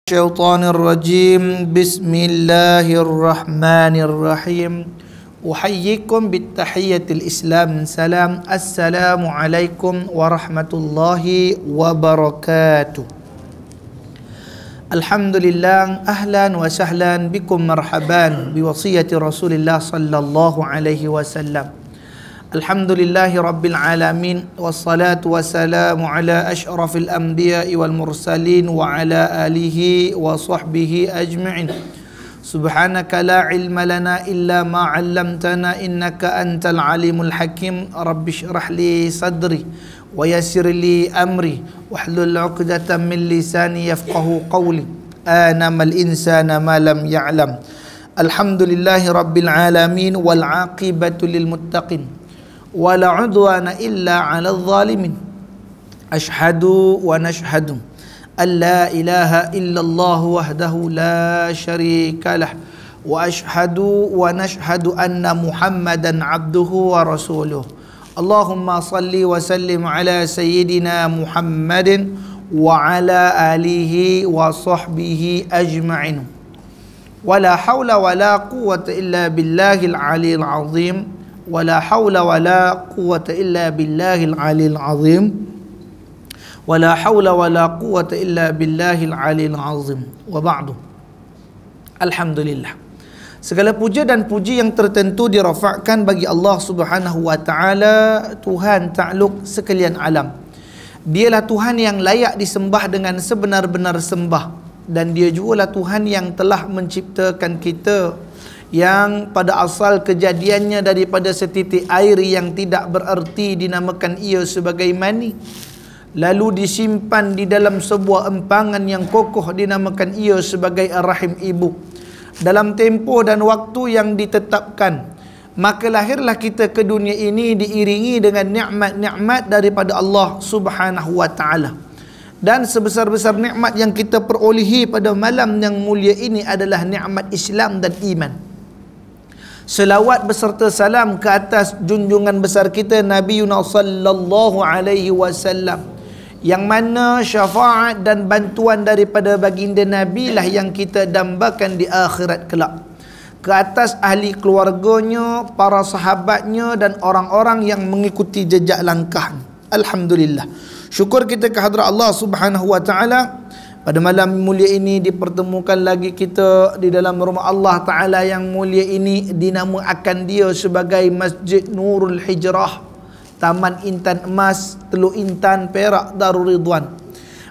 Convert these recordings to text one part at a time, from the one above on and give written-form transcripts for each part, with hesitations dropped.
الشيطان الرجيم بسم الله الرحمن الرحيم أحييكم بالتحية الإسلام سلام السلام عليكم ورحمة الله وبركاته الحمد لله أهلا وسهلا بكم مرحبا بوصية رسول الله صلى الله عليه وسلم Alhamdulillahi Rabbil Alamin wassalatu wassalamu ala ashrafil anbiya'i wal mursalin wa ala alihi wa sahbihi ajma'in. Subhanaka la ilma lana illa ma 'allamtana innaka antal alimul hakim. Rabbi shrah li sadri wa yassir li amri wahlul 'uqdatam min lisani yafqahu qawli. Anamal insana ma lam ya'lam. Alhamdulillahi Rabbil Alamin wal 'aqibatu lil muttaqin. ولا عدوان إلا على الظالمين أشهد ونشهد أن لا إله إلا الله وحده لا شريك له وأشهد ونشهد أن محمدا عبده ورسوله اللهم صل وسلم على سيدنا محمد وعلى آله وصحبه أجمعين ولا حول ولا قوة إلا بالله العلي العظيم ولا حول ولا قوة إلا بالله العلي العظيم ولا حول ولا قوة إلا بالله العلي العظيم وبعد Alhamdulillah, segala puja dan puji yang tertentu dirafakkan bagi Allah Subhanahu wa taala, Tuhan takluk sekalian alam. Dialah Tuhan yang layak disembah dengan sebenar-benar sembah, dan Dia jugalah Tuhan yang telah menciptakan kita, yang pada asal kejadiannya daripada setitik air yang tidak bererti dinamakan ia sebagai mani, lalu disimpan di dalam sebuah empangan yang kokoh dinamakan ia sebagai rahim ibu dalam tempoh dan waktu yang ditetapkan. Maka lahirlah kita ke dunia ini diiringi dengan nikmat-nikmat daripada Allah Subhanahu wa taala. Dan sebesar-besar nikmat yang kita perolehi pada malam yang mulia ini adalah nikmat Islam dan iman. Selawat beserta salam ke atas junjungan besar kita Nabi Yunus sallallahu alaihi wasallam, yang mana syafaat dan bantuan daripada baginda Nabi lah yang kita dambakan di akhirat kelak, ke atas ahli keluarganya, para sahabatnya dan orang-orang yang mengikuti jejak langkah. Alhamdulillah, syukur kita ke hadrat Allah Subhanahu wa taala. Pada malam mulia ini dipertemukan lagi kita di dalam rumah Allah Ta'ala yang mulia ini, dinamakan dia sebagai Masjid Nurul Hijrah, Taman Intan Emas, Teluk Intan, Perak, Darul Ridwan,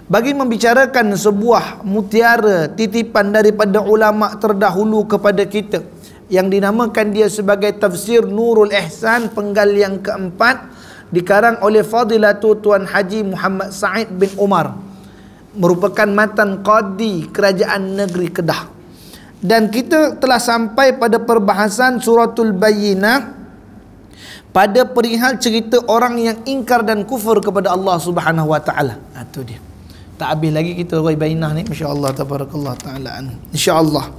bagi membicarakan sebuah mutiara titipan daripada ulama terdahulu kepada kita, yang dinamakan dia sebagai Tafsir Nurul Ihsan, penggal yang keempat, dikarang oleh Fadilatu Tuan Haji Muhammad Said bin Umar, merupakan matan qadi kerajaan negeri Kedah. Dan kita telah sampai pada perbahasan suratul Bayyinah pada perihal cerita orang yang ingkar dan kufur kepada Allah Subhanahu wa taala. Itu dia. Tak habis lagi kita urai Bayyinah ni, masya-Allah tabarakallah taala. Insya-Allah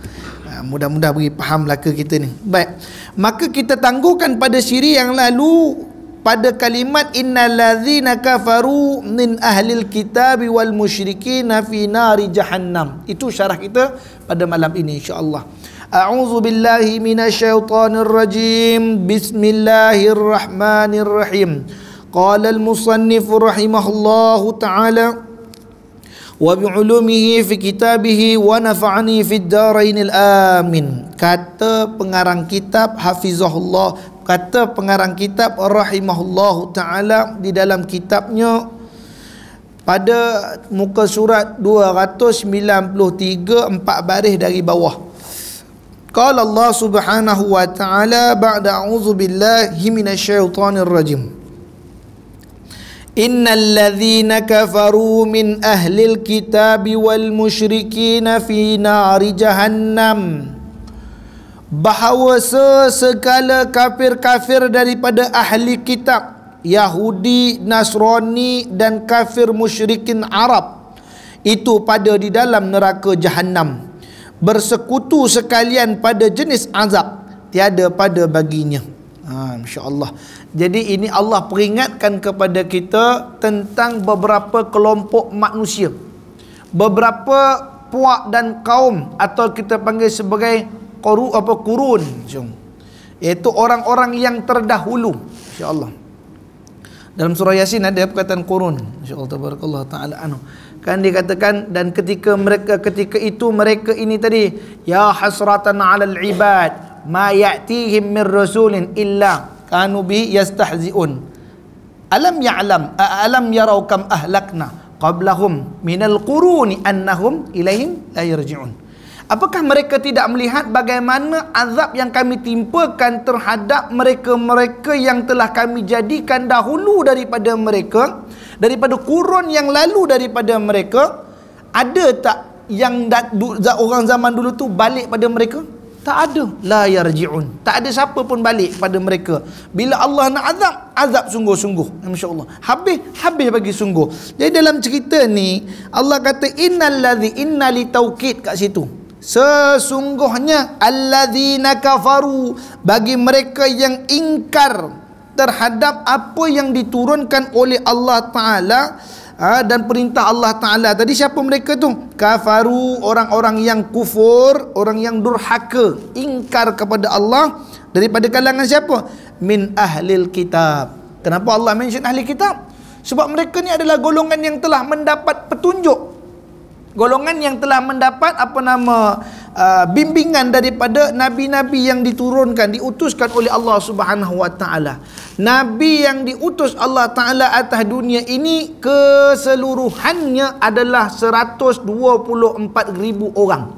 mudah-mudahan bagi fahamlah ke kita ni. Baik. Maka kita tangguhkan pada siri yang lalu pada kalimat innal ladzina kafaru min ahlil kitabi wal musyrikin fi nari jahannam. Itu syarah kita pada malam ini insya-Allah. A'udzu billahi minasyaitonir rajim. Bismillahirrahmanirrahim. Qala al-musannif rahimahullahu ta'ala wa bi'ulumihi fi kitabihi wa nafa'ani fid darainil amin. Kata pengarang kitab hafizahullah, kata pengarang kitab rahimahullahu ta'ala di dalam kitabnya pada muka surat 293, 4 baris dari bawah. Qala Allah Subhanahu wa ta'ala ba'da a'udzu billahi minasyaitonir rajim. Innal ladzina kafaru min ahlil kitabi wal musyrikin fi nari jahannam. Bahawa segala kafir-kafir daripada ahli kitab, Yahudi, Nasrani dan kafir musyrikin Arab itu pada di dalam neraka Jahannam, bersekutu sekalian pada jenis azab tiada pada baginya. Masya-Allah. Jadi ini Allah peringatkan kepada kita tentang beberapa kelompok manusia, beberapa puak dan kaum, atau kita panggil sebagai kurun, iaitu orang-orang yang terdahulu, insya-Allah. Dalam surah Yasin ada perkataan kurun, insya-Allah tabarakallah taala anhu. Kan dikatakan, dan ketika itu mereka ini tadi, ya hasratan 'alal ibad ma ya'tihim min rasulin illa kanu bi yastahzi'un alam yarau kam ahlakna qablahum minal quruni annahum ilaihim la yarji'un. Apakah mereka tidak melihat bagaimana azab yang kami timpakan terhadap mereka-mereka yang telah kami jadikan dahulu daripada mereka, daripada kurun yang lalu daripada mereka? Ada tak yang orang zaman dulu tu balik pada mereka? Tak ada. La yarji'un. Tak ada siapa pun balik pada mereka. Bila Allah nak azab, azab sungguh-sungguh. Masya-Allah. Habis bagi sungguh. Jadi dalam cerita ni Allah kata inna li taukid kat situ. Sesungguhnya alladzina kafaru, bagi mereka yang ingkar terhadap apa yang diturunkan oleh Allah Ta'ala dan perintah Allah Ta'ala. Tadi siapa mereka tu? Kafaru, orang-orang yang kufur, orang yang durhaka, ingkar kepada Allah. Daripada kalangan siapa? Min ahlil kitab. Kenapa Allah mention ahli kitab? Sebab mereka ni adalah golongan yang telah mendapat petunjuk, golongan yang telah mendapat bimbingan daripada nabi-nabi yang diturunkan, diutuskan oleh Allah Subhanahu wa taala. Nabi yang diutus Allah Taala atas dunia ini keseluruhannya adalah 124,000 orang.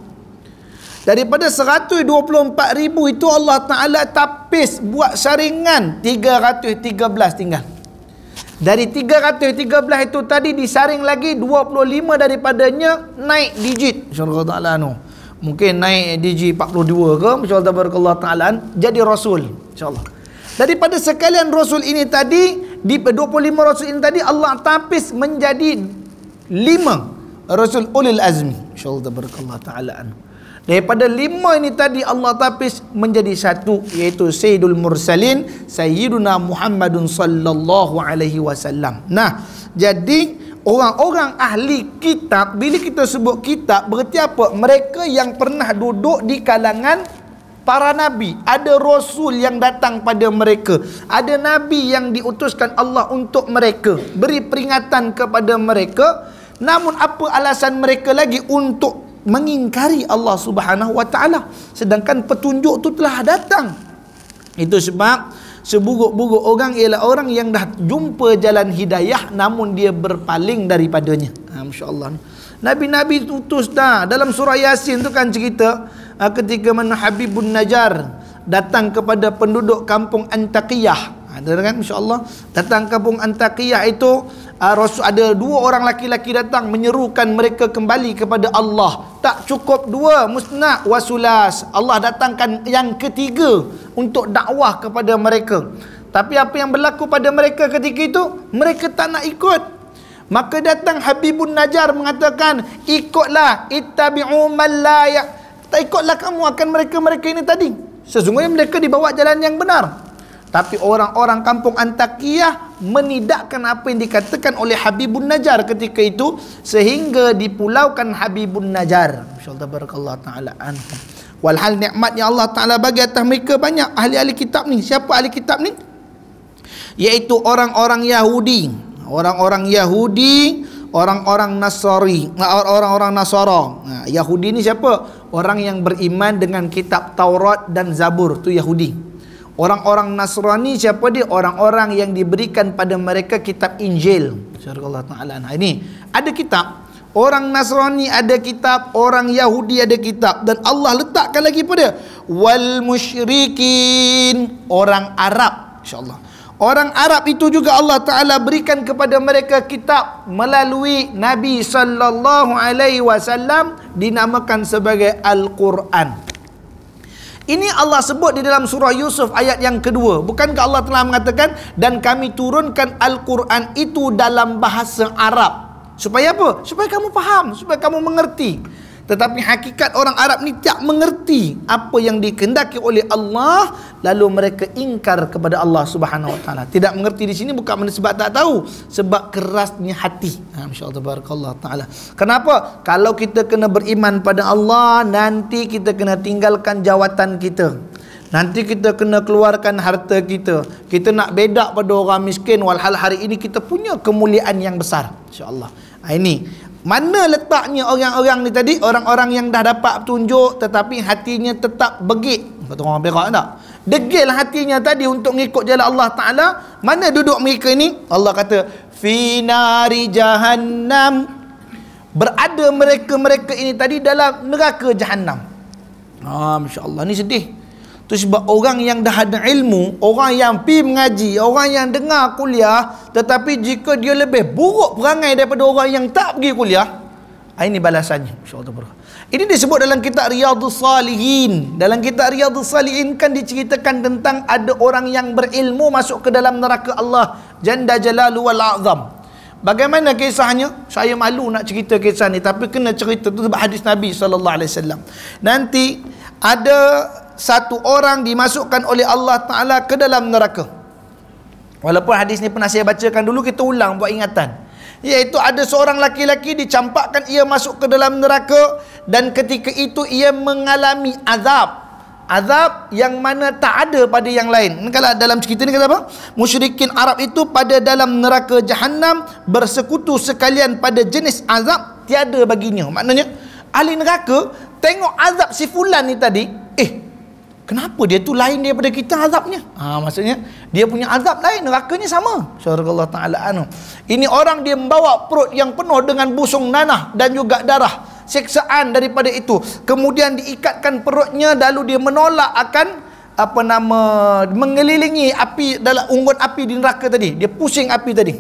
Daripada 124,000 itu Allah Taala tapis buat saringan 313 tinggal. Dari 313 itu tadi disaring lagi 25 daripadanya naik digit, insyaallah taala mungkin naik digit 42 ke, insyaallah tabarakallah taala, jadi rasul, insyaallah. Daripada sekalian rasul ini tadi, di 25 rasul ini tadi Allah tapis menjadi 5 rasul ulil azmi, insyaallah tabarakallah taala. Daripada 5 ini tadi Allah tapis menjadi 1, iaitu Sayyidul Mursalin, Sayyiduna Muhammadun sallallahu alaihi wasallam. Nah, jadi orang-orang ahli kitab, bila kita sebut kitab, berarti apa? Mereka yang pernah duduk di kalangan para nabi. Ada rasul yang datang pada mereka, ada nabi yang diutuskan Allah untuk mereka, beri peringatan kepada mereka. Namun apa alasan mereka lagi untuk mengingkari Allah Subhanahu wa taala, sedangkan petunjuk tu telah datang? Itu sebab seburuk-buruk orang ialah orang yang dah jumpa jalan hidayah namun dia berpaling daripadanya. Masya-Allah. Nabi-nabi utus dah. Dalam surah Yasin tu kan cerita ketika mana Habibun Najjar datang kepada penduduk kampung Antaqiyah. Ada kan, insya-Allah, datang kampung Antaqiyah itu Rasul, ada 2 orang laki-laki datang menyerukan mereka kembali kepada Allah. Tak cukup 2, musna' wasulas, Allah datangkan yang ketiga untuk dakwah kepada mereka. Tapi apa yang berlaku pada mereka ketika itu? Mereka tak nak ikut. Maka datang Habibun Najjar mengatakan, ikutlah, ittabi'u man la ya. Tak ikutlah kamu akan mereka-mereka ini tadi. Sesungguhnya mereka dibawa jalan yang benar. Tapi orang-orang kampung Antaqiyah menidakkan apa yang dikatakan oleh Habibun Najjar ketika itu, sehingga dipulaukan Habibun Najjar. Masyaallah barakallahu taala anhu. Walhal nikmat yang Allah Taala bagi atas mereka banyak. Ahli-ahli kitab ni, siapa ahli kitab ni? Iaitu orang-orang Yahudi, orang-orang Yahudi, orang-orang Nasrani, orang-orang Nasara. Yahudi ni siapa? Orang yang beriman dengan kitab Taurat dan Zabur, tu Yahudi. Orang-orang Nasrani siapa dia? Orang-orang yang diberikan pada mereka kitab Injil. Insyaallah taala. Ini ada kitab. Orang Nasrani ada kitab, orang Yahudi ada kitab, dan Allah letakkan lagi pada wal musyrikin, orang Arab, insyaallah. Orang Arab itu juga Allah Taala berikan kepada mereka kitab melalui Nabi sallallahu alaihi wasallam, dinamakan sebagai Al-Quran. Ini Allah sebut di dalam surah Yusuf ayat yang kedua. Bukankah Allah telah mengatakan, dan kami turunkan Al-Quran itu dalam bahasa Arab. Supaya apa? Supaya kamu faham, supaya kamu mengerti. Tetapi hakikat orang Arab ni tak mengerti apa yang dikehendaki oleh Allah, lalu mereka ingkar kepada Allah Subhanahu Wa Taala. Tidak mengerti di sini bukan sebab tak tahu, sebab kerasnya hati. Masya-Allah tabarakallah taala. Kenapa? Kalau kita kena beriman pada Allah, nanti kita kena tinggalkan jawatan kita. Nanti kita kena keluarkan harta kita. Kita nak bedak pada orang miskin, walhal hari ini kita punya kemuliaan yang besar. Insya-Allah. Ini mana letaknya orang-orang ni tadi? Orang-orang yang dah dapat petunjuk tetapi hatinya tetap begit. Kata orang berak tak? Degil hatinya tadi untuk mengikut jalan Allah Ta'ala. Mana duduk mereka ni? Allah kata, fi nari jahannam. Berada mereka-mereka ini tadi dalam neraka jahannam. Masya Allah, ni sedih. Itu sebab orang yang dah ada ilmu, orang yang pergi mengaji, orang yang dengar kuliah, tetapi jika dia lebih buruk perangai daripada orang yang tak pergi kuliah, ini balasannya. InsyaAllah. Ini disebut dalam kitab Riyadhus Salihin. Dalam kitab Riyadhus Salihin kan diceritakan tentang ada orang yang berilmu masuk ke dalam neraka Allah Jalla Jalaluhu wal Azam. Bagaimana kisahnya? Saya malu nak cerita kisah ni, tapi kena cerita tu sebab hadis Nabi SAW. Nanti ada satu orang dimasukkan oleh Allah Ta'ala ke dalam neraka. Walaupun hadis ni pernah saya bacakan dulu, kita ulang buat ingatan. Iaitu ada seorang laki-laki dicampakkan ia masuk ke dalam neraka, dan ketika itu ia mengalami azab. Azab yang mana tak ada pada yang lain. Kalau dalam cerita ni kata apa? Musyrikin Arab itu pada dalam neraka Jahannam bersekutu sekalian pada jenis azab tiada baginya. Maknanya ahli neraka tengok azab si fulan ni tadi, kenapa dia tu lain daripada kita azabnya? Maksudnya dia punya azab lain, nerakanya sama. Syaraqallahu ta'ala anhu. Ini orang dia membawa perut yang penuh dengan busung nanah dan juga darah. Siksaan daripada itu. Kemudian diikatkan perutnya, lalu dia menolak akan mengelilingi api dalam unggun api di neraka tadi. Dia pusing api tadi.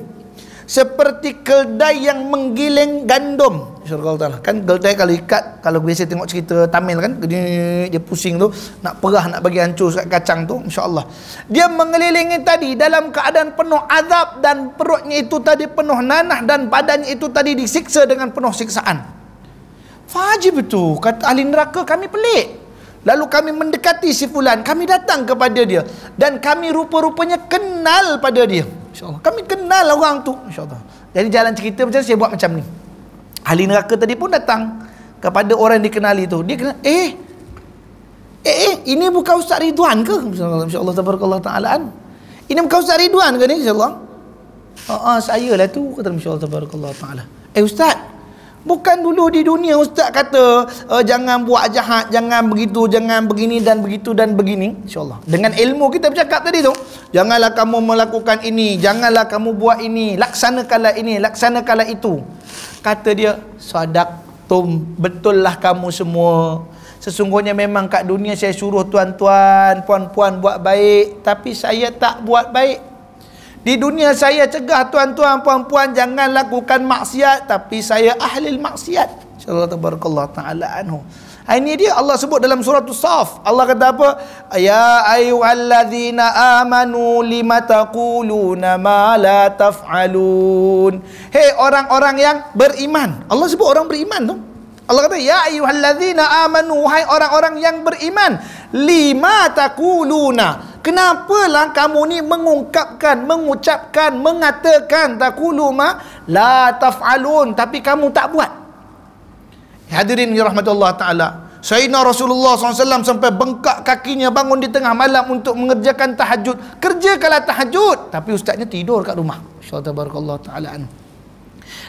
Seperti keldai yang menggiling gandum. Syaraqallahu ta'ala. Kan keldai kalau ikat, kalau biasa tengok cerita Tamil kan, dia pusing tu, nak perah, nak bagi hancur kat kacang tu, insya-Allah. Dia mengelilingi tadi dalam keadaan penuh azab, dan perutnya itu tadi penuh nanah, dan badannya itu tadi disiksa dengan penuh siksaan. Fajib itu, kata ahli neraka, kami pelik. Lalu kami mendekati si fulan, kami datang kepada dia, dan kami rupa-rupanya kenal pada dia. InsyaAllah, kami kenal orang tu. InsyaAllah. Jadi jalan cerita macam saya buat macam ni. Ahli neraka tadi pun datang kepada orang yang dikenali tu. Dia kena, ini bukan Ustaz Ridwan ke? InsyaAllah tabarakallah ta'ala. Ini bukan Ustaz Ridwan ke ni? InsyaAllah. Saya lah tu, kata InsyaAllah tabarakallah ta'ala. Ustaz, bukan dulu di dunia Ustaz kata jangan buat jahat, jangan begitu, jangan begini dan begitu dan begini. InsyaAllah dengan ilmu kita bercakap tadi tu, janganlah kamu melakukan ini, janganlah kamu buat ini, laksanakanlah ini, laksanakanlah itu. Kata dia, sadaqtum, betullah kamu semua. Sesungguhnya memang kat dunia saya suruh tuan-tuan, puan-puan buat baik, tapi saya tak buat baik. Di dunia saya cegah tuan-tuan, puan-puan jangan lakukan maksiat, tapi saya ahli maksiat. InsyaAllah tabarakallah ta'ala anhu. Ini dia Allah sebut dalam surah As-Saff. Allah kata apa? Ya ayyuhalladzina amanu lima taquluna ma la taf'alun. Hei orang-orang yang beriman. Allah sebut orang beriman tu. Allah kata, ya ayyuhalladzina amanu, wahai orang-orang yang beriman, lima taquluna. Kenapalah kamu ni mengungkapkan, mengucapkan, mengatakan taquluma la taf'alun, tapi kamu tak buat. Hadirin ya rahmatullah ta'ala, Sayyidina Rasulullah SAW sampai bengkak kakinya bangun di tengah malam untuk mengerjakan tahajud. Kerjakanlah tahajud, tapi ustaznya tidur kat rumah. Tabarakallah ta'ala anhu.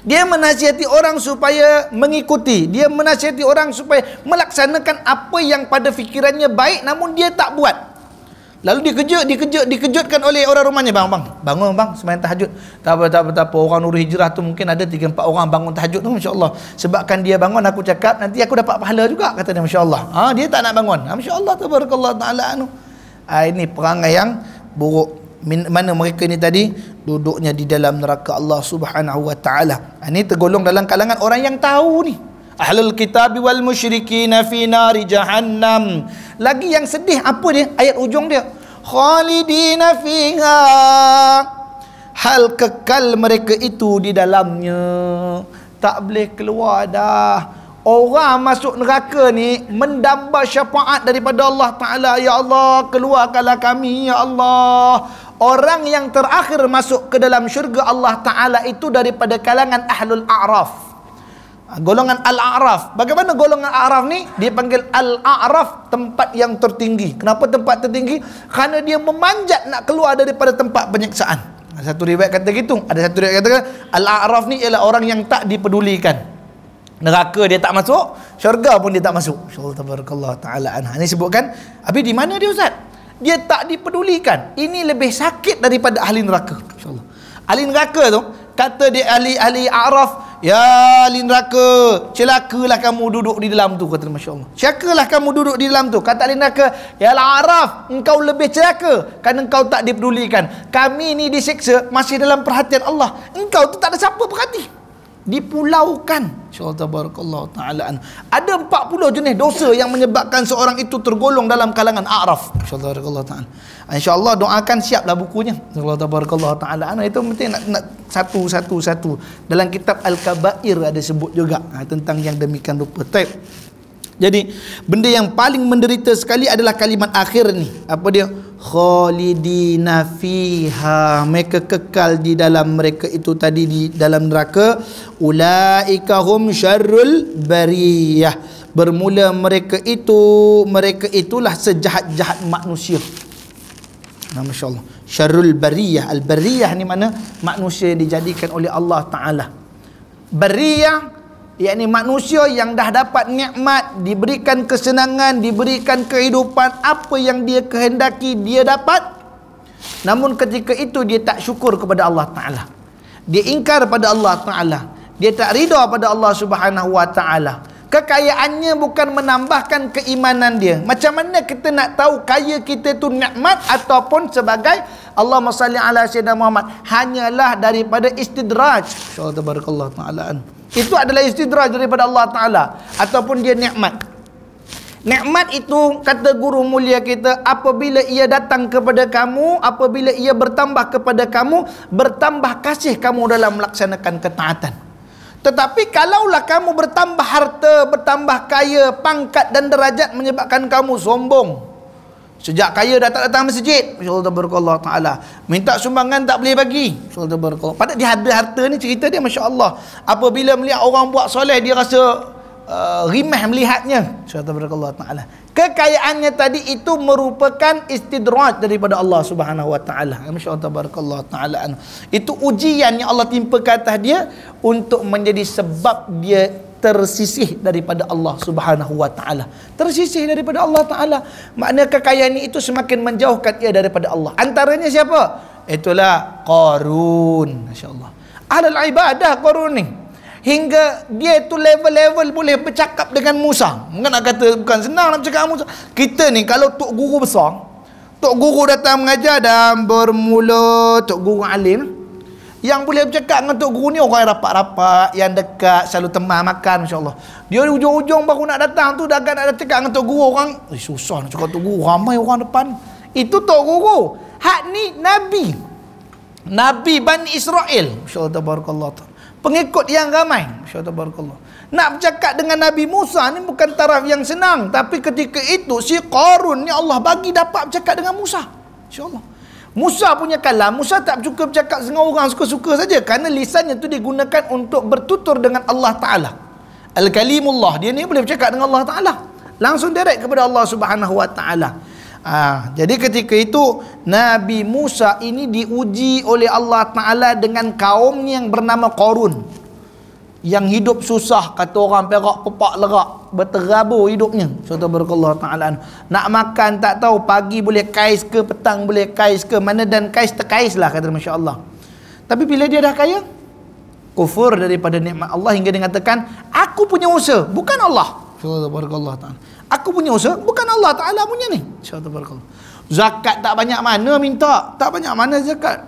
Dia menasihati orang supaya mengikuti, dia menasihati orang supaya melaksanakan apa yang pada fikirannya baik, namun dia tak buat. Lalu dikejutkan oleh orang rumahnya. Bangun bang, sembahyang tahajud. Tak apa. Orang Nurul Hijrah tu mungkin ada 3-4 orang bangun tahajud tu, masya-Allah. Sebabkan dia bangun, aku cakap nanti aku dapat pahala juga, kata dia, masya-Allah. Dia tak nak bangun. Masya-Allah tabarakallah taala anu. Ini perangai yang buruk. Mana mereka ni tadi duduknya di dalam neraka Allah Subhanahu wa taala. Ini tergolong dalam kalangan orang yang tahu ni. Ahlul kitabi wal musyrikina fi nari jahannam. Lagi yang sedih apa dia? Ayat ujung dia, khalidina fiha, hal kekal mereka itu di dalamnya, tak boleh keluar dah. Orang masuk neraka ni mendamba syafaat daripada Allah Ta'ala. Ya Allah, keluarkanlah kami, Ya Allah. Orang yang terakhir masuk ke dalam syurga Allah Ta'ala itu daripada kalangan Ahlul A'raf, golongan Al-A'raf. Bagaimana golongan A'raf ni? Dia panggil Al-A'raf, tempat yang tertinggi. Kenapa tempat tertinggi? Kerana dia memanjat nak keluar daripada tempat penyiksaan. Ada satu riwayat kata gitu. Ada satu riwayat kata Al-A'raf ni ialah orang yang tak dipedulikan. Neraka dia tak masuk, syurga pun dia tak masuk. InsyaAllah tabarakallah ta'ala anha. Ini sebutkan, habis di mana dia Ustaz? Dia tak dipedulikan. Ini lebih sakit daripada ahli neraka. InsyaAllah. Ahli neraka tu, kata dia ahli A'raf, ya ahli neraka, celakalah kamu duduk di dalam tu, kata Masya Allah. Celakalah kamu duduk di dalam tu. Kata ahli neraka, ya A'raf, engkau lebih celaka kerana engkau tak dipedulikan. Kami ni disiksa masih dalam perhatian Allah. Engkau tu tak ada siapa perhati. Dipulaukan. InsyaAllah tabarakallah ta'ala. Ada 40 jenis dosa yang menyebabkan seorang itu tergolong dalam kalangan A'raf. InsyaAllah tabarakallah ta'ala. InsyaAllah doakan, siaplah bukunya. InsyaAllah tabarakallah ta'ala. Itu penting nak satu. Dalam kitab Al-Kabair ada sebut juga tentang yang demikian rupa. Jadi benda yang paling menderita sekali adalah kalimat akhir ni. Apa dia? Khalidina fiha, mereka kekal di dalam mereka itu tadi, di dalam neraka. Ulaika hum syarrul bariyah, bermula mereka itulah sejahat-jahat manusia. Nah, Masya Allah, syarrul bariyah. Al-bariyah ni mana? Manusia yang dijadikan oleh Allah Ta'ala. Bariyah yakni manusia yang dah dapat nikmat, diberikan kesenangan, diberikan kehidupan, apa yang dia kehendaki dia dapat. Namun ketika itu dia tak syukur kepada Allah Ta'ala, dia ingkar pada Allah Ta'ala, dia tak ridha pada Allah Subhanahu Wa Ta'ala. Kekayaannya bukan menambahkan keimanan dia. Macam mana kita nak tahu kaya kita tu nikmat ataupun sebagai Allahumma salli ala sayyidina Muhammad? Hanyalah daripada istidraj. InsyaAllah tabarakallah ta'ala. Itu adalah istidraj daripada Allah Ta'ala, ataupun dia nikmat. Nikmat itu, kata guru mulia kita, apabila ia datang kepada kamu, apabila ia bertambah kepada kamu, bertambah kasih kamu dalam melaksanakan ketaatan. Tetapi kalaulah kamu bertambah harta, bertambah kaya, pangkat dan derajat menyebabkan kamu sombong. Sejak kaya dah tak datang masjid, InsyaAllah tabarakallah ta'ala. Minta sumbangan tak boleh bagi, InsyaAllah tabarakallah. Padahal dia ada harta ni, cerita dia Masya Allah. Apabila melihat orang buat soleh, dia rasa rimah melihatnya, InsyaAllah tabarakallah ta'ala. Kekayaannya tadi itu merupakan istidraj daripada Allah Subhanahu Wa Ta'ala. Masya-Allah tabarakallah ta'ala. Itu ujian yang Allah timpa ke atas dia untuk menjadi sebab dia tersisih daripada Allah Subhanahu Wa Ta'ala. Tersisih daripada Allah Ta'ala. Makna kekayaan itu semakin menjauhkan ia daripada Allah. Antaranya siapa? Itulah Qarun. Masya-Allah. Ahlul ibadah Qarun ni, hingga dia tu level-level boleh bercakap dengan Musa. Bukan nak kata, bukan senang nak bercakap dengan Musa. Kita ni kalau tok guru besar, tok guru datang mengajar dan bermula tok guru alim, yang boleh bercakap dengan tok guru ni orang yang rapat-rapat, yang dekat, selalu teman makan, Masya-Allah. Dia ujung-ujung baru nak datang tu, dah nak cakap dengan tok guru, orang susah nak cakap tok guru, ramai orang depan. Itu tok guru. Hak ni Nabi Bani Israel. Masya-Allah tabarakallah. Pengikut yang ramai. Masya-Allah. Nak bercakap dengan Nabi Musa ni bukan taraf yang senang. Tapi ketika itu si Qarun ni Allah bagi dapat bercakap dengan Musa. Insya-Allah. Musa punya kalam, Musa tak cukup bercakap dengan orang suka-suka saja, kerana lisannya tu digunakan untuk bertutur dengan Allah Ta'ala. Al-Kalimullah. Dia ni boleh bercakap dengan Allah Ta'ala. Langsung direct kepada Allah Subhanahu Wa Ta'ala. Jadi ketika itu Nabi Musa ini diuji oleh Allah Ta'ala dengan kaumnya yang bernama Qarun, yang hidup susah, kata orang Perak pepak lerak, berterabur hidupnya. Subhanallah ta'ala. Nak makan tak tahu, pagi boleh kais ke, petang boleh kais ke, mana dan kais terkais lah, kata Masya Allah. Tapi bila dia dah kaya, kufur daripada nikmat Allah hingga dia katakan, aku punya usaha, bukan Allah. Subhanallah ta'ala. Aku punya usaha, bukan Allah Ta'ala punya ni. Subhanallah. Zakat tak banyak mana minta, tak banyak mana zakat.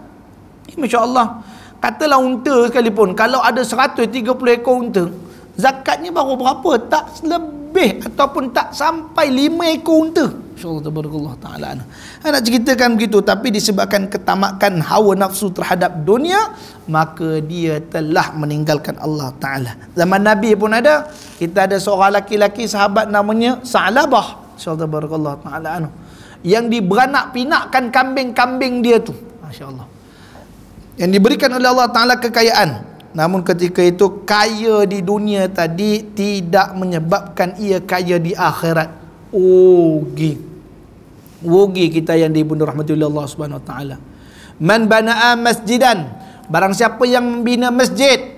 Masya Allah. Katalah unta sekalipun, kalau ada 130 ekor unta, zakatnya baru berapa? Tak lebih ataupun tak sampai 5 ekor unta. InsyaAllah tabarakallah ta'ala anhu. Nak ceritakan begitu, tapi disebabkan ketamakan hawa nafsu terhadap dunia, maka dia telah meninggalkan Allah Ta'ala. Zaman Nabi pun ada, kita ada seorang laki-laki sahabat namanya Sa'labah, InsyaAllah tabarakallah ta'ala anhu, yang diberanak pinakkan kambing-kambing dia tu, Masya Allah, yang diberikan oleh Allah Ta'ala kekayaan. Namun ketika itu kaya di dunia tadi tidak menyebabkan ia kaya di akhirat. Rugi kita yang diibunda rahmatullah Allah Subhanahu wa taala. Man bana'a masjidan, barang siapa yang membina masjid,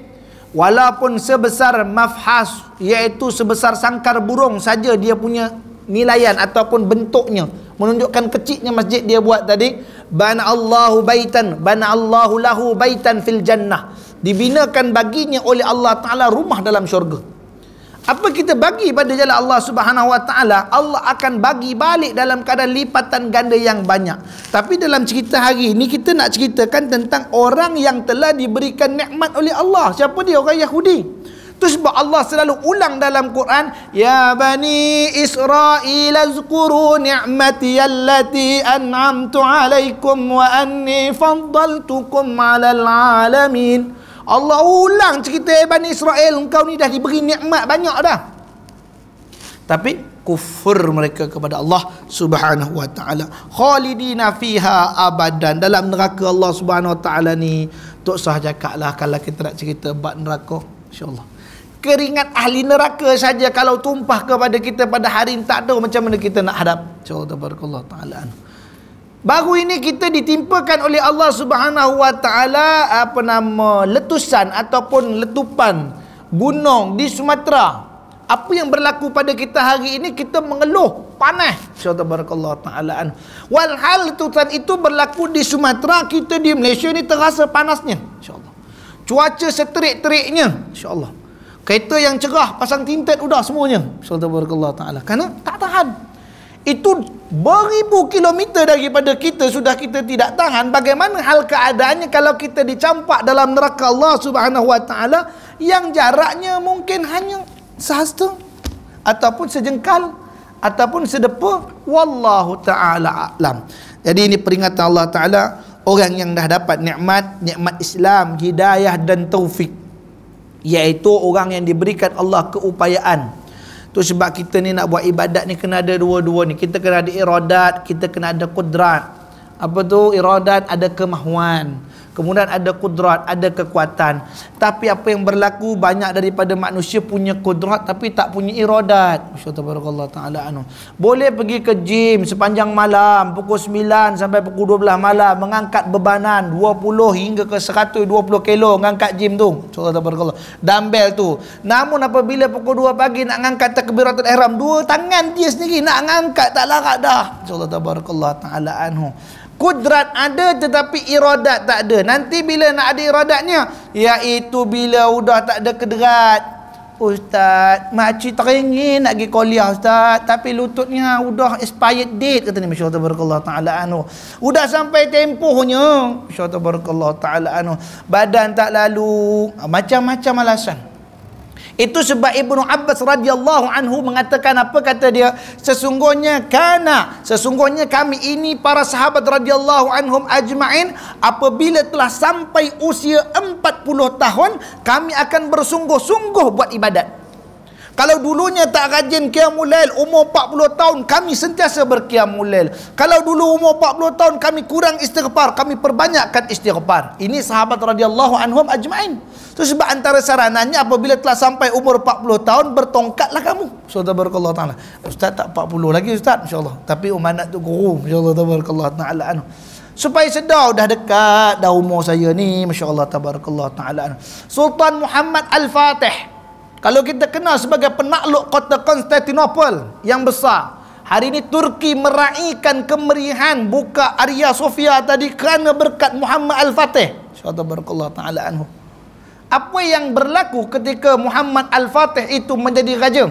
walaupun sebesar mafhas, iaitu sebesar sangkar burung saja dia punya nilaian ataupun bentuknya, menunjukkan kecilnya masjid dia buat tadi, bana'allahu baitan, bana'allahu lahu baitan fil jannah, dibinakan baginya oleh Allah Ta'ala rumah dalam syurga. Apa kita bagi pada jalan Allah Subhanahu Wa Ta'ala, Allah akan bagi balik dalam keadaan lipatan ganda yang banyak. Tapi dalam cerita hari ini kita nak ceritakan tentang orang yang telah diberikan nikmat oleh Allah. Siapa dia? Orang Yahudi. Itu sebab Allah selalu ulang dalam Quran, ya bani Israel azkuru ni'mati allati an'amtu alaikum wa anni faddaltukum 'alal 'alamin. Allah ulang cerita Bani Israel, engkau ni dah diberi nikmat banyak dah, tapi kufur mereka kepada Allah Subhanahu wa taala. Khalidina fiha abadan, dalam neraka Allah Subhanahu wa taala ni tak sah cakaplah kalau kita nak cerita bab neraka, insya-Allah. Keringat ahli neraka saja kalau tumpah kepada kita pada hari ini, tak tahu macam mana kita nak hadap. Insya-Allah tabarakallah taala. Baru ini kita ditimpakan oleh Allah Subhanahu wa taala letusan ataupun letupan gunung di Sumatera. Apa yang berlaku pada kita hari ini, kita mengeluh panas. Subhanallah taala. Walhal letusan itu berlaku di Sumatera, kita di Malaysia ni terasa panasnya. Insya-Allah. Cuaca seterik-teriknya. Insya-Allah. Kereta yang cerah pasang tinted udah semuanya. Subhanallah taala. Kerana tak tahan. Itu beribu kilometer daripada kita, sudah kita tidak tahan. Bagaimana hal keadaannya kalau kita dicampak dalam neraka Allah Subhanahu wa taala yang jaraknya mungkin hanya sehasta ataupun sejengkal ataupun sedepa, wallahu taala a'lam. Jadi ini peringatan Allah taala, orang yang dah dapat nikmat Islam, hidayah dan taufik, iaitu orang yang diberikan Allah keupayaan. Tu sebab kita ni nak buat ibadat ni kena ada dua-dua ni. Kita kena ada iradat, kita kena ada kudrat. Apa tu iradat? Ada kemahuan. Kemudian ada kudrat, ada kekuatan. Tapi apa yang berlaku, banyak daripada manusia punya kudrat tapi tak punya iradat. Masyaallah taala anu. Boleh pergi ke gym sepanjang malam pukul 9 sampai pukul 12 malam, mengangkat bebanan 20 hingga ke 120 kilo, mengangkat gym tu. Masyaallah, dumbbell tu. Namun apabila pukul 2 pagi nak mengangkat takbiratul ihram, dua tangan dia sendiri nak mengangkat tak larat dah. Masyaallah taala anhu. Kudrat ada tetapi iradat tak ada. Nanti bila nak ada iradatnya, iaitu bila udah tak ada kederat. Ustaz, makcik teringin nak pergi kuliah Ustaz, tapi lututnya udah expired date kata ni. Masya-Allah tabarakallah taala anhu. Udah sampai tempohnya. Masya-Allah tabarakallah taala anhu. Badan tak lalu, macam-macam alasan. Itu sebab Ibnu Abbas radhiyallahu anhu mengatakan apa, kata dia, sesungguhnya kami ini para sahabat radhiyallahu anhum ajma'in, apabila telah sampai usia 40 tahun kami akan bersungguh-sungguh buat ibadat. Kalau dulunya tak rajin qiyamul lail, umur 40 tahun kami sentiasa berqiyamul lail. Kalau dulu umur 40 tahun kami kurang istighfar, kami perbanyakkan istighfar. Ini sahabat radhiyallahu anhum ajma'in. Itu sebab antara sarananya apabila telah sampai umur 40 tahun, bertongkatlah kamu. Subhanallah taala. Ustaz tak 40 lagi Ustaz, insya-Allah. Tapi umanat tu guru, insya-Allah tabarakallah taala anhu. Supaya sedar dah dekat dah umur saya ni, masya-Allah tabarakallah taala anhu. Sultan Muhammad Al-Fatih, kalau kita kenal sebagai penakluk kota Konstantinopel yang besar. Hari ini Turki meraihkan kemeriahan buka Hagia Sophia tadi kerana berkat Muhammad Al-Fatih. Subhanallah taala anhu. Apa yang berlaku ketika Muhammad Al-Fatih itu menjadi raja,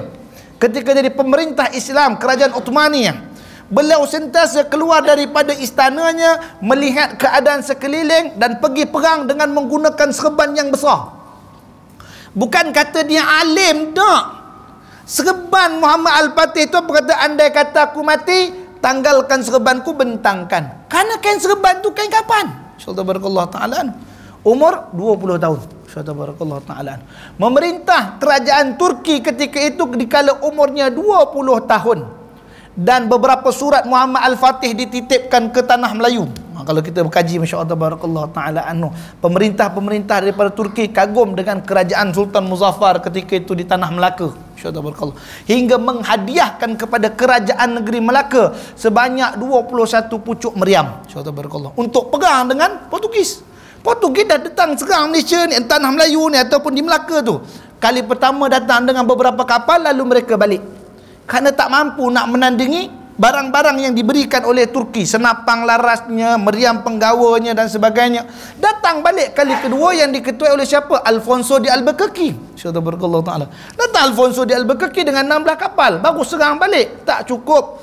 ketika jadi pemerintah Islam kerajaan Uthmaniyah, beliau sentiasa keluar daripada istananya, melihat keadaan sekeliling dan pergi perang dengan menggunakan serban yang besar. Bukan kata dia alim, tak. Serban Muhammad Al-Fatih itu berkata, andai kata aku mati, tanggalkan serbanku, bentangkan. Karena kain serban tu kain kapan? InsyaAllah barakallahu ta'ala. Umur 20 tahun. InsyaAllah barakallahu ta'ala. Memerintah kerajaan Turki ketika itu dikala umurnya 20 tahun. Dan beberapa surat Muhammad Al-Fatih dititipkan ke tanah Melayu. Kalau kita berkaji, masya-Allah barakallahu taala anhu, pemerintah-pemerintah daripada Turki kagum dengan kerajaan Sultan Muzaffar ketika itu di tanah Melaka, masya-Allah barakallahu, hingga menghadiahkan kepada kerajaan negeri Melaka sebanyak 21 pucuk meriam, masya-Allah barakallahu, untuk perang dengan Portugis. Portugis dah datang serang Malaysia ni, tanah Melayu ni ataupun di Melaka tu. Kali pertama datang dengan beberapa kapal, lalu mereka balik. Kerana tak mampu nak menandingi barang-barang yang diberikan oleh Turki, senapang larasnya, meriam penggawanya dan sebagainya. Datang balik kali kedua yang diketuai oleh siapa? Alfonso de Albuquerque. Subhanallah taala. Datang Alfonso de Albuquerque dengan 16 kapal, baru serang balik. Tak cukup.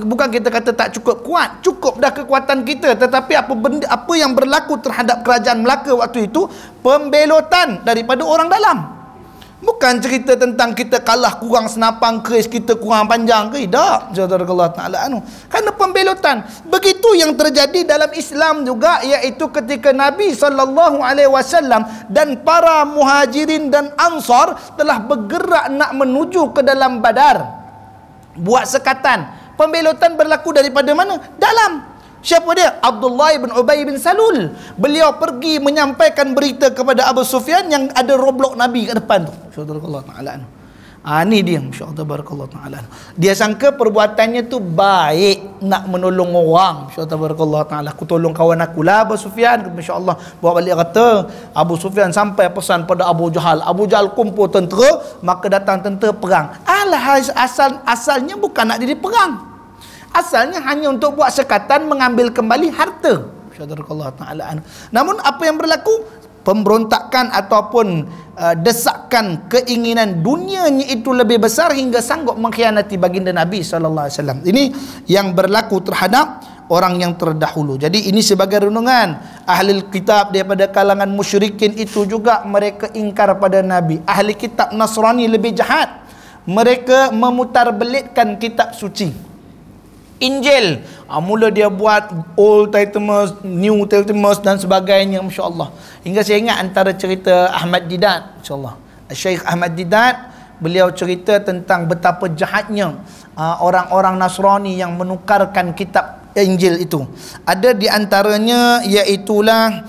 Bukan kita kata tak cukup kuat, cukup dah kekuatan kita, tetapi apa yang berlaku terhadap kerajaan Melaka waktu itu, pembelotan daripada orang dalam. Bukan cerita tentang kita kalah kurang senapang keris, kita kurang panjang ke, tidak. Jazakallahu taala anu. Kerana pembelotan. Begitu yang terjadi dalam Islam juga, iaitu ketika Nabi SAW dan para muhajirin dan ansar telah bergerak nak menuju ke dalam Badar, buat sekatan. Pembelotan berlaku daripada mana? Dalam. Siapa dia? Abdullah bin Ubay bin Salul. Beliau pergi menyampaikan berita kepada Abu Sufyan yang ada roblok Nabi kat depan tu. Masya-Allah taala. Ni dia, masya-Allah barakallahu taala. Dia sangka perbuatannya tu baik, nak menolong orang. Masya-Allah barakallahu taala. Aku tolong kawan aku lah Abu Sufyan, masya-Allah. Bawa balik kata Abu Sufyan sampai pesan pada Abu Jahal. Abu Jahal kumpul tentera, maka datang tentera perang. Asalnya bukan nak jadi perang. Asalnya hanya untuk buat sekatan, mengambil kembali harta. Masya-Allah taala. Namun apa yang berlaku? Pemberontakan ataupun desakan keinginan dunianya itu lebih besar hingga sanggup mengkhianati baginda Nabi sallallahu alaihi wasallam. Ini yang berlaku terhadap orang yang terdahulu. Jadi ini sebagai renungan ahli kitab daripada kalangan musyrikin itu juga mereka ingkar pada Nabi. Ahli kitab Nasrani lebih jahat. Mereka memutarbelitkan kitab suci. Injil, mula dia buat Old Testament, New Testament dan sebagainya, masya-Allah. Hingga saya ingat antara cerita Ahmad Didat, masya-Allah. Syekh Ahmad Didat, beliau cerita tentang betapa jahatnya orang-orang Nasrani yang menukarkan kitab Injil itu. Ada di antaranya iaitulah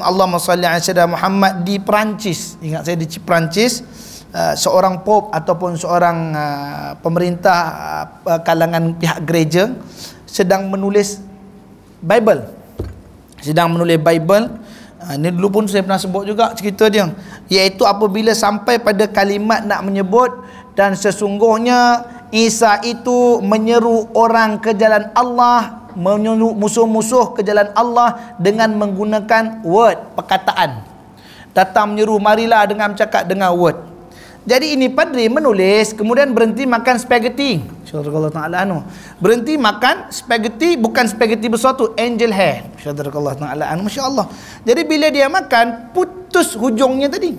Allahumma salli ala sayyidina Muhammad di Perancis. Ingat saya di Perancis, seorang pop ataupun seorang pemerintah kalangan pihak gereja sedang menulis Bible. Ini dulu pun saya pernah sebut juga cerita dia, iaitu apabila sampai pada kalimat nak menyebut dan sesungguhnya Isa itu menyeru orang ke jalan Allah, menyeru musuh-musuh ke jalan Allah dengan menggunakan word, perkataan. Datang menyeru, marilah dengan cakap dengan word. Jadi ini padri menulis, kemudian berhenti makan spaghetti. Masya-Allah taala anu. Berhenti makan spaghetti, bukan spaghetti besar tu, angel hair. Masya-Allah taala anu, masya-Allah. Jadi bila dia makan, putus hujungnya tadi.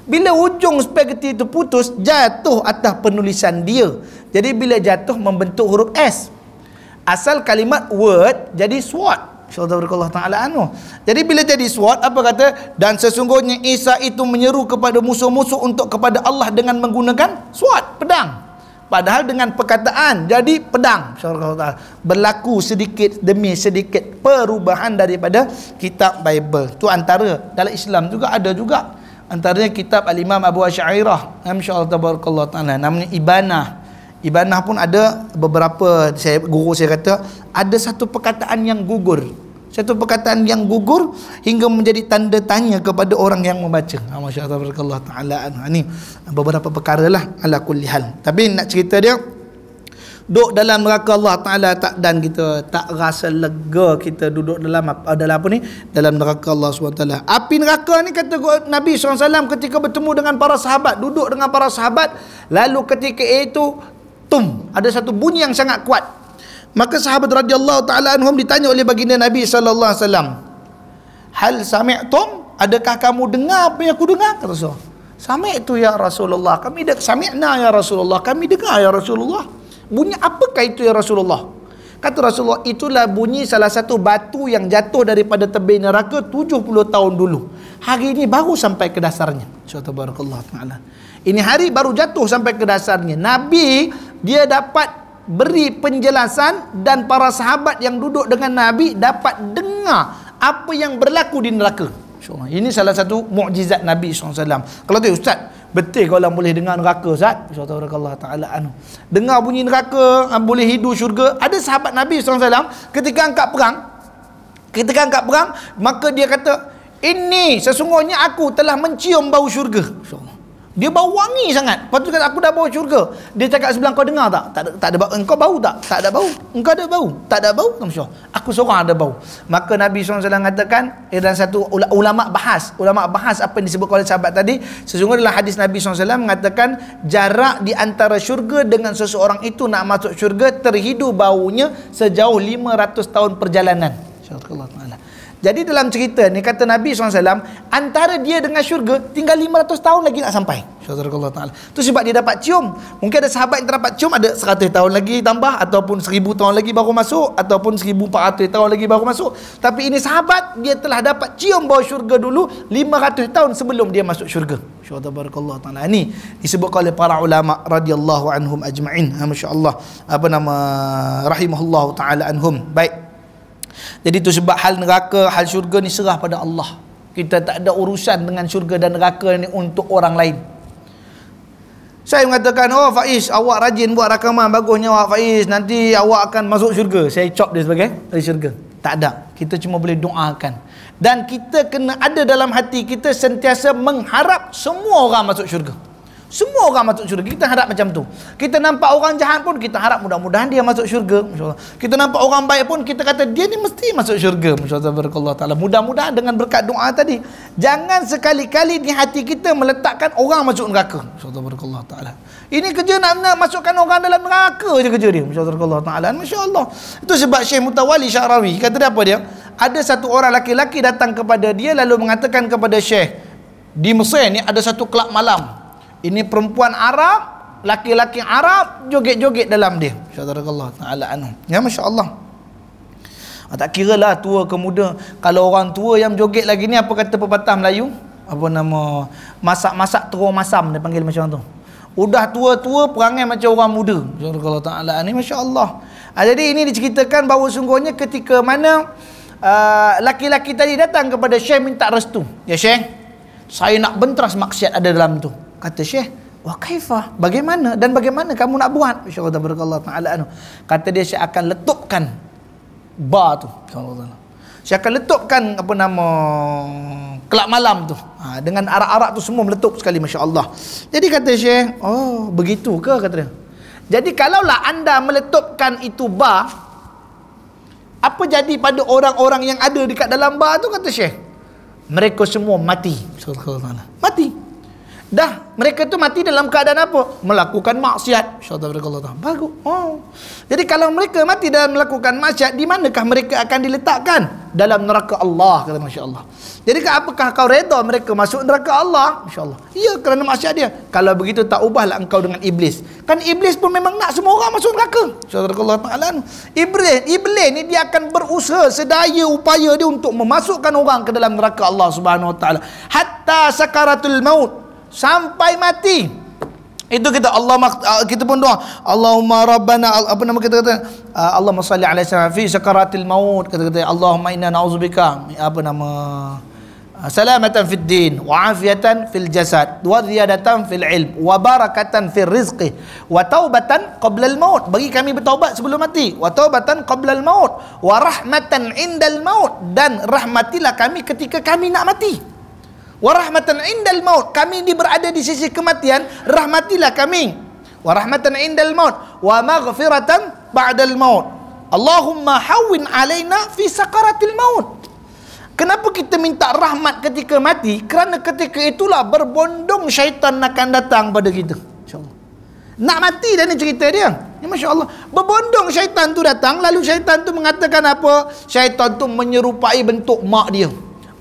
Bila hujung spaghetti itu putus, jatuh atas penulisan dia. Jadi bila jatuh membentuk huruf S. Asal kalimat word jadi sword. Insyaallah taala anu. Jadi bila jadi sword, apa kata? Dan sesungguhnya Isa itu menyeru kepada musuh-musuh untuk kepada Allah dengan menggunakan sword, pedang. Padahal dengan perkataan jadi pedang. Insyaallah taala. Berlaku sedikit demi sedikit perubahan daripada kitab Bible. Tu antara dalam Islam juga ada juga. Antaranya kitab Al-Imam Abu Asy'ariyah, insyaallah tabarakallah taala, namanya Ibanah. Ibanah pun ada beberapa, guru saya kata ada satu perkataan yang gugur. Satu perkataan yang gugur hingga menjadi tanda tanya kepada orang yang membaca. Masya-Allah barakallahu taala. Ini beberapa perkara lah ala kulli hal. Tapi nak cerita dia, duduk dalam neraka Allah Taala tak, dan kita tak rasa lega kita duduk dalam apa ni, dalam neraka Allah SWT. Api neraka ni kata Nabi SAW ketika bertemu dengan para sahabat, duduk dengan para sahabat, lalu ketika itu ada satu bunyi yang sangat kuat. Maka sahabat radhiyallahu taala anhum ditanya oleh baginda Nabi sallallahu alaihi wasallam, "Hal sami'tum? Adakah kamu dengar apa yang aku dengar?" Kata Rasul. "Sami'tu ya Rasulullah." Kami sami'na ya Rasulullah. Kami dengar ya Rasulullah. Bunyi apakah itu ya Rasulullah? Kata Rasulullah, itulah bunyi salah satu batu yang jatuh daripada tebing neraka 70 tahun dulu. Hari ini baru sampai ke dasarnya. Subhanallah ta'ala. Ini hari baru jatuh sampai ke dasarnya. Nabi, dia dapat beri penjelasan dan para sahabat yang duduk dengan Nabi dapat dengar apa yang berlaku di neraka. Ini salah satu mukjizat Nabi SAW. Kalau tu Ustaz, betul kalau orang boleh dengar neraka Ustaz? Subhanallah ta'ala anhu. Dengar bunyi neraka, boleh hidup syurga. Ada sahabat Nabi SAW ketika angkat perang, maka dia kata, ini sesungguhnya aku telah mencium bau syurga. Dia bau wangi sangat. Lepas tu kata, aku dah bau syurga. Dia cakap sebelah, kau dengar tak? Tak ada bau. Engkau bau tak? Tak ada bau. Engkau ada bau? Tak ada bau? Aku seorang ada bau. Maka Nabi SAW katakan, dan satu ulama bahas apa yang disebut oleh sahabat tadi. Sesungguhnya dalam hadis Nabi SAW mengatakan, jarak di antara syurga dengan seseorang itu nak masuk syurga, terhidu baunya sejauh 500 tahun perjalanan. InsyaAllah ta'ala. Jadi dalam cerita ni kata Nabi SAW, antara dia dengan syurga tinggal 500 tahun lagi nak sampai. InsyaAllah ta'ala. Itu sebab dia dapat cium. Mungkin ada sahabat yang terdapat cium, ada 100 tahun lagi tambah, ataupun 1000 tahun lagi baru masuk, ataupun 1400 tahun lagi baru masuk. Tapi ini sahabat, dia telah dapat cium bau syurga dulu 500 tahun sebelum dia masuk syurga. InsyaAllah ta'ala. Ini disebut oleh para ulama radhiyallahu anhum ajma'in. MasyaAllah. Rahimahullah ta'ala anhum. Baik. Jadi itu sebab hal neraka, hal syurga ni serah pada Allah. Kita tak ada urusan dengan syurga dan neraka ni untuk orang lain. Saya mengatakan, oh Faiz, awak rajin buat rakaman, bagusnya awak Faiz, nanti awak akan masuk syurga. Saya cop dia sebagai ahli syurga. Tak ada. Kita cuma boleh doakan. Dan kita kena ada dalam hati kita sentiasa mengharap semua orang masuk syurga. Semua orang masuk syurga. Kita harap macam tu. Kita nampak orang jahat pun kita harap mudah-mudahan dia masuk syurga. Kita nampak orang baik pun kita kata dia ni mesti masuk syurga. Masya-Allah taala. Mudah-mudahan dengan berkat doa tadi, jangan sekali-kali di hati kita meletakkan orang masuk neraka. Masya-Allah taala. Ini kerja nak masukkan orang dalam neraka je kerja dia. Masya-Allah taala. Masya-Allah. Itu sebab Syekh Mutawalli Sya'rawi kata dia apa dia? Ada satu orang laki-laki datang kepada dia lalu mengatakan kepada Syekh, di Mesir ni ada satu kelab malam. Ini perempuan Arab, laki-laki Arab joget-joget dalam dia. Masya-Allah taala anhu. Ya masya-Allah. Tak kiralah tua ke muda. Kalau orang tua yang joget lagi ni, apa kata pepatah Melayu? Apa nama? Masak-masak terus masam, dia panggil macam tu. Udah tua-tua perangai macam orang muda. Masya-Allah taala ni masya-Allah. Jadi ini diceritakan bahawa sungguhnya ketika mana laki-laki tadi datang kepada Syekh minta restu. Ya Syekh, saya nak bentras maksiat ada dalam tu. Kata Syekh, wa kaifah? Bagaimana? Dan bagaimana kamu nak buat? Insyaallah barakallahu taala anhu. Kata dia, Syekh akan letupkan bar tu. Insyaallah. Syekh akan letupkan apa nama kelab malam tu. Dengan arak-arak tu semua meletup sekali, masya-Allah. Jadi kata Syekh, oh begitu ke kata dia. Jadi kalaulah anda meletupkan itu bar, apa jadi pada orang-orang yang ada dekat dalam bar tu? Kata Syekh, mereka semua mati. Mati. Dah, mereka tu mati dalam keadaan apa? Melakukan maksiat. Insyaallah. Bagus. Oh. Jadi kalau mereka mati dalam melakukan maksiat, di manakah mereka akan diletakkan? Dalam neraka Allah, kata masya-Allah. Jadi apakah kau redha mereka masuk neraka Allah? Masya-Allah. Ya, kerana maksiat dia. Kalau begitu tak ubahlah engkau dengan iblis. Kan iblis pun memang nak semua orang masuk neraka. Insyaallah taala. Iblis ni dia akan berusaha sedaya upaya dia untuk memasukkan orang ke dalam neraka Allah Subhanahu wa taala. Hatta sakaratul maut, sampai mati. Itu kita kita pun doa, Allahumma rabbana, apa nama kita kata, Allahumma salli ala sayyidina fi sakaratil maut, kata Allahumma inna na'udzubika apa nama salamatan fid din wa afiatan fil jasad wa ziyadatan fil ilm wa barakatan fil rizqi wa taubatan qabla al maut, bagi kami bertaubat sebelum mati, wa taubatan qabla al maut wa rahmatan indal maut, dan rahmatilah kami ketika kami nak mati. Wa rahmatan indal maut, kami berada di sisi kematian, rahmatilah kami. Wa rahmatan indal maut wa maghfiratan ba'dal maut. Allahumma hawwin alaina fi sakaratil maut. Kenapa kita minta rahmat ketika mati? Kerana ketika itulah berbondong syaitan akan datang pada kita. InsyaAllah. Nak mati dah ni cerita dia. Ya, masya-Allah. Berbondong syaitan tu datang, lalu syaitan tu mengatakan apa? Syaitan tu menyerupai bentuk mak dia,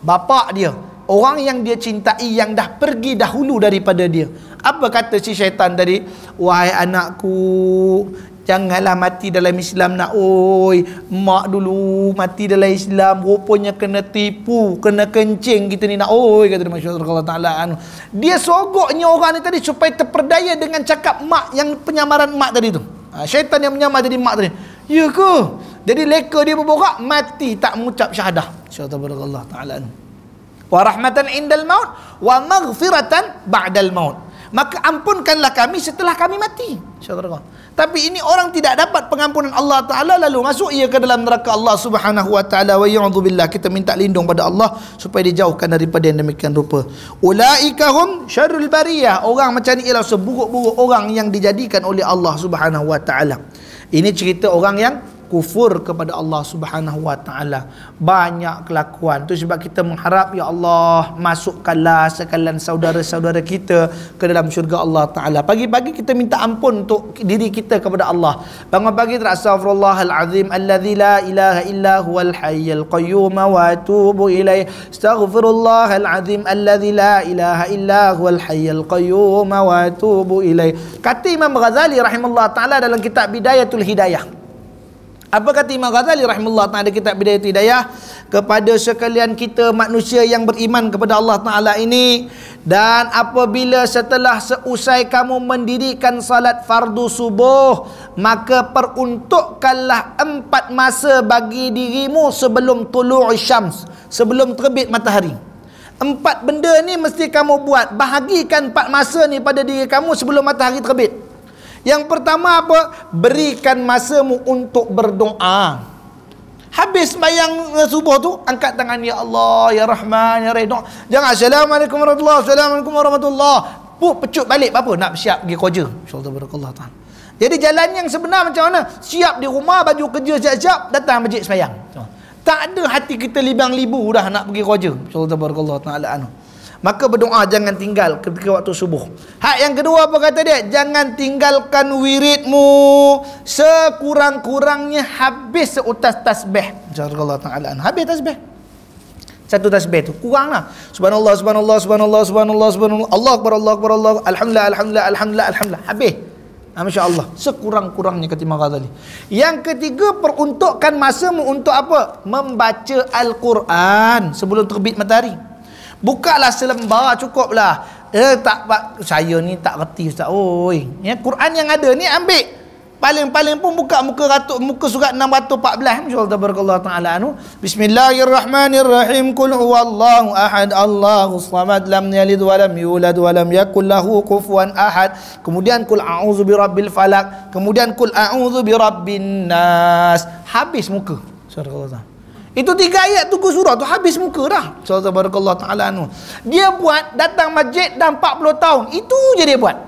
bapak dia, orang yang dia cintai yang dah pergi dahulu daripada dia. Apa kata si syaitan tadi? Wahai anakku, janganlah mati dalam Islam nak. Oi, mak dulu mati dalam Islam rupanya kena tipu, kena kencing kita ni nak. Oi, kata Masya-Allah Ta'ala anu. Dia sogoknya orang ni tadi supaya terperdaya dengan cakap mak yang penyamaran mak tadi tu. Syaitan yang menyamar jadi mak tadi. Ya ke? Jadi leka dia berborak, mati tak mengucap syahadah. Masya-Allah Ta'ala anu. Wa rahmatan indal maut wa maghfiratan ba'dal maut. Maka ampunkanlah kami setelah kami mati. InsyaAllah. Tapi ini orang tidak dapat pengampunan Allah Ta'ala lalu masuk ia ke dalam neraka Allah Subhanahu Wa Ta'ala. Wa ya'udzubillah. Kita minta lindung pada Allah supaya dijauhkan daripada yang demikian rupa. Ulaika hum syarrul bariyah. Orang macam ni ialah seburuk-buruk orang yang dijadikan oleh Allah Subhanahu Wa Ta'ala. Ini cerita orang yang kufur kepada Allah Subhanahu Wa Ta'ala. Banyak kelakuan. Itu sebab kita mengharap, ya Allah, masukkanlah sekalian saudara-saudara kita ke dalam syurga Allah Ta'ala. Pagi-pagi kita minta ampun untuk diri kita kepada Allah. Bangun pagi astaghfirullahal azim alladzi la ilaha illa huwal hayyul qayyum wa atubu ilaih. Astaghfirullahal azim alladzi la ilaha illa huwal hayyul qayyum wa atubu ilaih. Kata Imam Ghazali rahimahullah Ta'ala dalam kitab Bidayatul Hidayah. Apa kata Imam Ghazali rahimahullah ta'ala kitab Bidayatul Hidayah? Kepada sekalian kita manusia yang beriman kepada Allah Ta'ala ini, dan apabila setelah seusai kamu mendirikan salat fardu subuh, maka peruntukkanlah 4 masa bagi dirimu sebelum tulu'i syams, sebelum terbit matahari. 4 benda ni mesti kamu buat. Bahagikan 4 masa ni pada diri kamu sebelum matahari terbit. Yang pertama apa? Berikan masamu untuk berdoa. Habis sembahyang subuh tu, angkat tangan, ya Allah, ya Rahman, ya Rahim. Jangan Assalamualaikum warahmatullahi, Assalamualaikum warahmatullahi. Pecut balik apa? Nak siap pergi kerja. InsyaAllah barakallah ta'ala. Jadi jalan yang sebenar macam mana? Siap di rumah, baju kerja siap-siap, datang masjid sembahyang. Tak ada hati kita libang-libu dah nak pergi kerja. InsyaAllah barakallah ta'ala. Maka berdoa jangan tinggal ketika waktu subuh. Hak yang kedua apa kata dia? Jangan tinggalkan wiridmu sekurang-kurangnya habis seutas tasbih. Insyaallah taala. Habis tasbih. Satu tasbih tu kuranglah. Subhanallah subhanallah subhanallah subhanallah subhanallah. Allah akbar Allah akbar Allah. Alhamdulillah alhamdulillah alhamdulillah alhamdulillah. Habis. Masya-Allah. Sekurang-kurangnya kata Imam Ghazali. Yang ketiga, peruntukkan masamu untuk apa? Membaca Al-Quran sebelum terbit matahari. Bukalah selembar cukuplah. Saya ni tak reti Ustaz. Oi, ya, Quran yang ada ni ambil. Paling-paling pun buka muka surat 614. Masya-Allah barakallahu taala anu. Bismillahirrahmanirrahim. Qul huwallahu ahad, Allahus samad, lam yalid wa lam yulad wa lam yakul lahu kufuwan ahad. Kemudian qul a'udzu birabbil falaq, kemudian qul a'udzu birabbin nas. Habis muka. Subhanallah. Itu 3 ayat tunggu surah tu habis muka dah. Subhanallah ta'ala anu. Dia buat datang masjid dah 40 tahun. Itu je dia buat.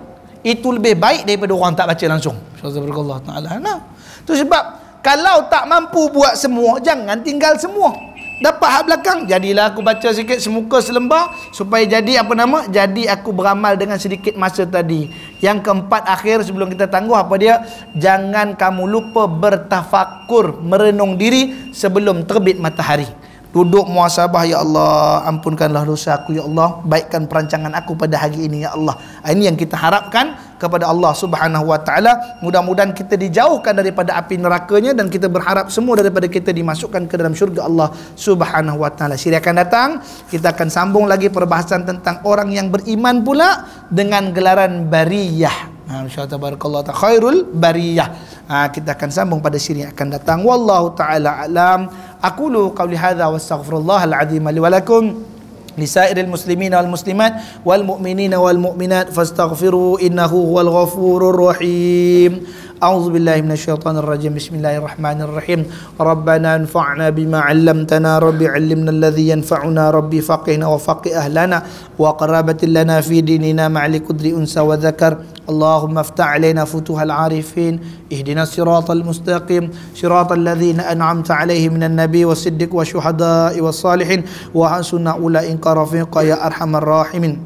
Itu lebih baik daripada orang tak baca langsung. Subhanallah ta'ala. Nah, tu sebab kalau tak mampu buat semua, jangan tinggal semua. Dapat hak belakang, jadilah aku baca sikit semuka selembar supaya jadi apa nama? Jadi aku beramal dengan sedikit masa tadi. Yang keempat akhir sebelum kita tangguh apa dia? Jangan kamu lupa bertafakur, merenung diri sebelum terbit matahari. Duduk muhasabah, ya Allah, ampunkanlah dosa aku, ya Allah, baikkan perancangan aku pada hari ini, ya Allah. Ini yang kita harapkan kepada Allah Subhanahu wa taala. Mudah-mudahan kita dijauhkan daripada api nerakanya, dan kita berharap semua daripada kita dimasukkan ke dalam syurga Allah Subhanahu wa taala. Siri akan datang kita akan sambung lagi perbahasan tentang orang yang beriman pula dengan gelaran bariyah. Insyaallah barakallahu ta'ala khairul bariyah. Kita akan sambung pada siri yang akan datang. Wallahu taala alam. Aqulu qawli hadza wastaghfirullahal azim li wa lakum lisairil muslimina wal muslimat wal mu'minina wal mu'minat fastaghfiru innahu huwal ghafurur rahim. A'udzu billahi minasyaitonir rajim. Bismillahirrahmanirrahim. Rabbana anfa'na bima 'allamtana, rabbi 'allimna alladhi yanfa'una, rabbi faqihna wa faqih ahlana wa qarabatin lana fi dinina ma'al qudri unsa wa dzakar. Allahumma iftah 'alaina futuhal 'arifin, ihdinas siratal mustaqim, siratal ladzina an'amta 'alaihim minan nabiy was-siddiq wasyuhada'i was-salihin wa hasuna ulaika rafiqa ya arhamar rahimin.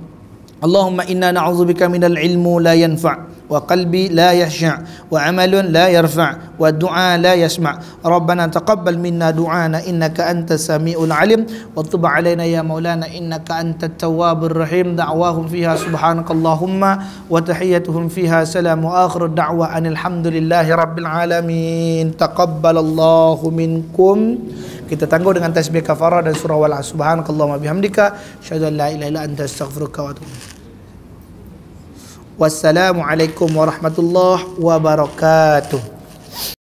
Allahumma inna na'udzubika minal ilmu la yanfa' wa qalbi la yahsha' wa amalun la yarfa' wa du'a la yasma'. Rabbana taqabbal minna du'ana innaka antas samiul alim wa tub 'alaina ya maulana innaka antat tawwabur rahim. Da'wahum fiha subhanakallahumma wa tahiyyatuhum fiha salam wa akhiru da'wa anil hamdulillahi rabbil alamin. Taqabbalallahu minkum. Kita tangguh dengan tasbih kafarah dan surah wal asr. Subhanakallahumma bihamdika asyhadu an la ilaha illa anta astaghfiruka wa atubu ilaik. Wassalamualaikum warahmatullahi wabarakatuh.